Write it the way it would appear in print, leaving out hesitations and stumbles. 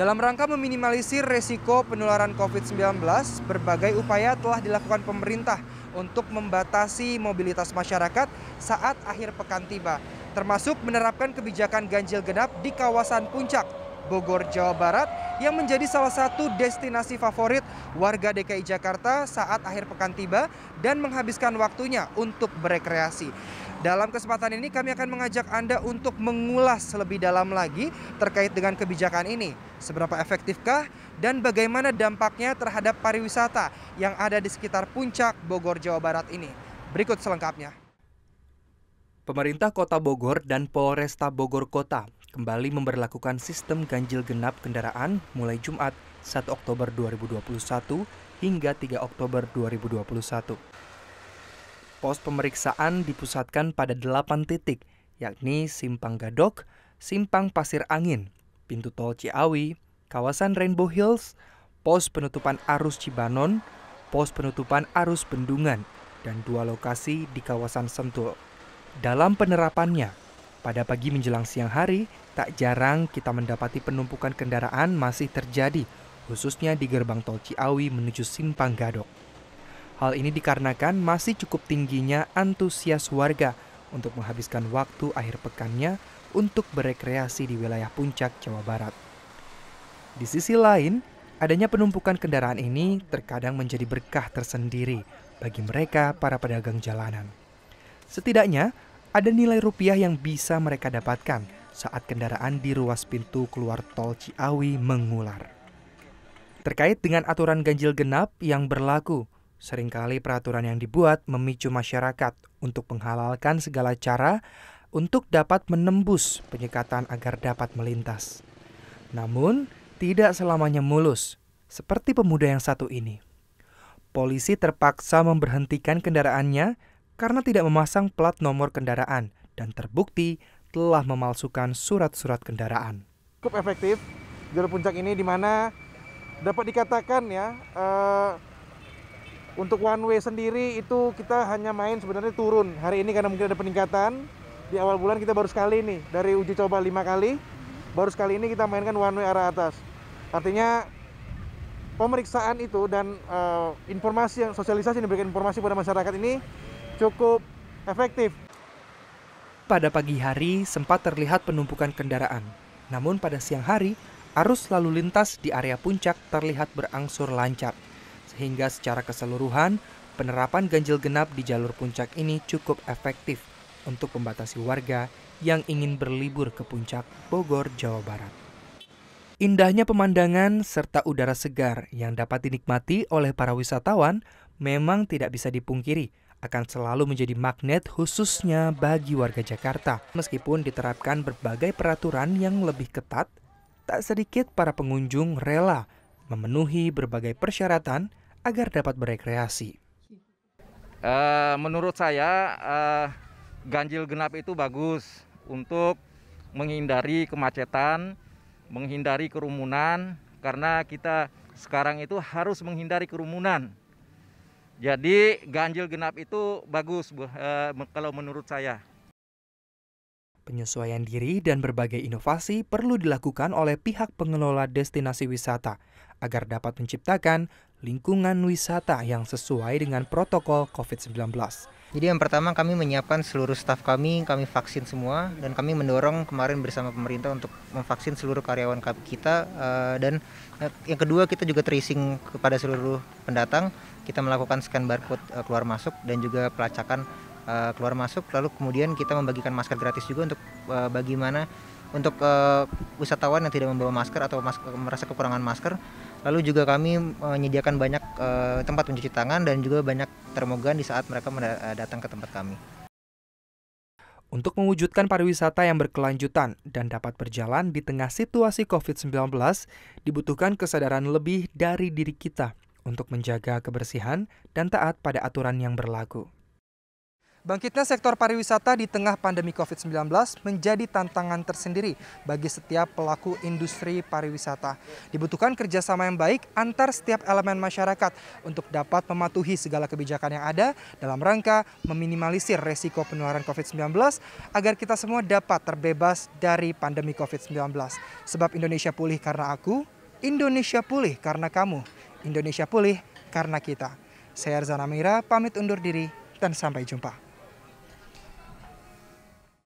Dalam rangka meminimalisir resiko penularan COVID-19, berbagai upaya telah dilakukan pemerintah untuk membatasi mobilitas masyarakat saat akhir pekan tiba, termasuk menerapkan kebijakan ganjil genap di kawasan Puncak, Bogor, Jawa Barat, yang menjadi salah satu destinasi favorit warga DKI Jakarta saat akhir pekan tiba dan menghabiskan waktunya untuk berekreasi. Dalam kesempatan ini kami akan mengajak Anda untuk mengulas lebih dalam lagi terkait dengan kebijakan ini. Seberapa efektifkah dan bagaimana dampaknya terhadap pariwisata yang ada di sekitar Puncak, Bogor, Jawa Barat ini. Berikut selengkapnya. Pemerintah Kota Bogor dan Polresta Bogor Kota kembali memberlakukan sistem ganjil genap kendaraan mulai Jumat 1 Oktober 2021 hingga 3 Oktober 2021. Pos pemeriksaan dipusatkan pada 8 titik, yakni Simpang Gadok, Simpang Pasir Angin, Pintu Tol Ciawi, kawasan Rainbow Hills, pos penutupan arus Cibanon, pos penutupan arus Bendungan, dan 2 lokasi di kawasan Sentul. Dalam penerapannya, pada pagi menjelang siang hari, tak jarang kita mendapati penumpukan kendaraan masih terjadi, khususnya di gerbang tol Ciawi menuju Simpang Gadok. Hal ini dikarenakan masih cukup tingginya antusias warga untuk menghabiskan waktu akhir pekannya untuk berekreasi di wilayah Puncak, Jawa Barat. Di sisi lain, adanya penumpukan kendaraan ini terkadang menjadi berkah tersendiri bagi mereka para pedagang jalanan. Setidaknya, ada nilai rupiah yang bisa mereka dapatkan saat kendaraan di ruas pintu keluar tol Ciawi mengular. Terkait dengan aturan ganjil genap yang berlaku, seringkali peraturan yang dibuat memicu masyarakat untuk menghalalkan segala cara untuk dapat menembus penyekatan agar dapat melintas. Namun, tidak selamanya mulus, seperti pemuda yang satu ini. Polisi terpaksa memberhentikan kendaraannya karena tidak memasang plat nomor kendaraan dan terbukti telah memalsukan surat-surat kendaraan. Cukup efektif jalur Puncak ini, di mana dapat dikatakan untuk one way sendiri itu kita hanya main sebenarnya turun. Hari ini karena mungkin ada peningkatan, di awal bulan kita baru sekali nih, dari uji coba 5 kali, baru sekali ini kita mainkan one way arah atas. Artinya pemeriksaan itu dan informasi, sosialisasi yang diberikan informasi pada masyarakat ini cukup efektif. Pada pagi hari sempat terlihat penumpukan kendaraan, namun pada siang hari arus lalu lintas di area Puncak terlihat berangsur lancar. Sehingga secara keseluruhan, penerapan ganjil genap di jalur Puncak ini cukup efektif untuk membatasi warga yang ingin berlibur ke Puncak, Bogor, Jawa Barat. Indahnya pemandangan serta udara segar yang dapat dinikmati oleh para wisatawan memang tidak bisa dipungkiri akan selalu menjadi magnet khususnya bagi warga Jakarta. Meskipun diterapkan berbagai peraturan yang lebih ketat, tak sedikit para pengunjung rela memenuhi berbagai persyaratan agar dapat berekreasi. Menurut saya ganjil genap itu bagus untuk menghindari kemacetan, menghindari kerumunan, karena kita sekarang itu harus menghindari kerumunan. Jadi ganjil genap itu bagus kalau menurut saya. Penyesuaian diri dan berbagai inovasi perlu dilakukan oleh pihak pengelola destinasi wisata agar dapat menciptakan lingkungan wisata yang sesuai dengan protokol COVID-19. Jadi yang pertama kami menyiapkan seluruh staf kami vaksin semua, dan kami mendorong kemarin bersama pemerintah untuk memvaksin seluruh karyawan kita, dan yang kedua kita juga tracing kepada seluruh pendatang, kita melakukan scan barcode keluar masuk dan juga pelacakan keluar masuk, lalu kemudian kita membagikan masker gratis juga untuk bagaimana untuk wisatawan yang tidak membawa masker atau merasa kekurangan masker. Lalu juga kami menyediakan banyak tempat mencuci tangan dan juga banyak termogan di saat mereka datang ke tempat kami. Untuk mewujudkan pariwisata yang berkelanjutan dan dapat berjalan di tengah situasi COVID-19, dibutuhkan kesadaran lebih dari diri kita untuk menjaga kebersihan dan taat pada aturan yang berlaku. Bangkitnya sektor pariwisata di tengah pandemi COVID-19 menjadi tantangan tersendiri bagi setiap pelaku industri pariwisata. Dibutuhkan kerjasama yang baik antar setiap elemen masyarakat untuk dapat mematuhi segala kebijakan yang ada dalam rangka meminimalisir resiko penularan COVID-19 agar kita semua dapat terbebas dari pandemi COVID-19. Sebab Indonesia pulih karena aku, Indonesia pulih karena kamu, Indonesia pulih karena kita. Saya Arzana Mira, pamit undur diri dan sampai jumpa.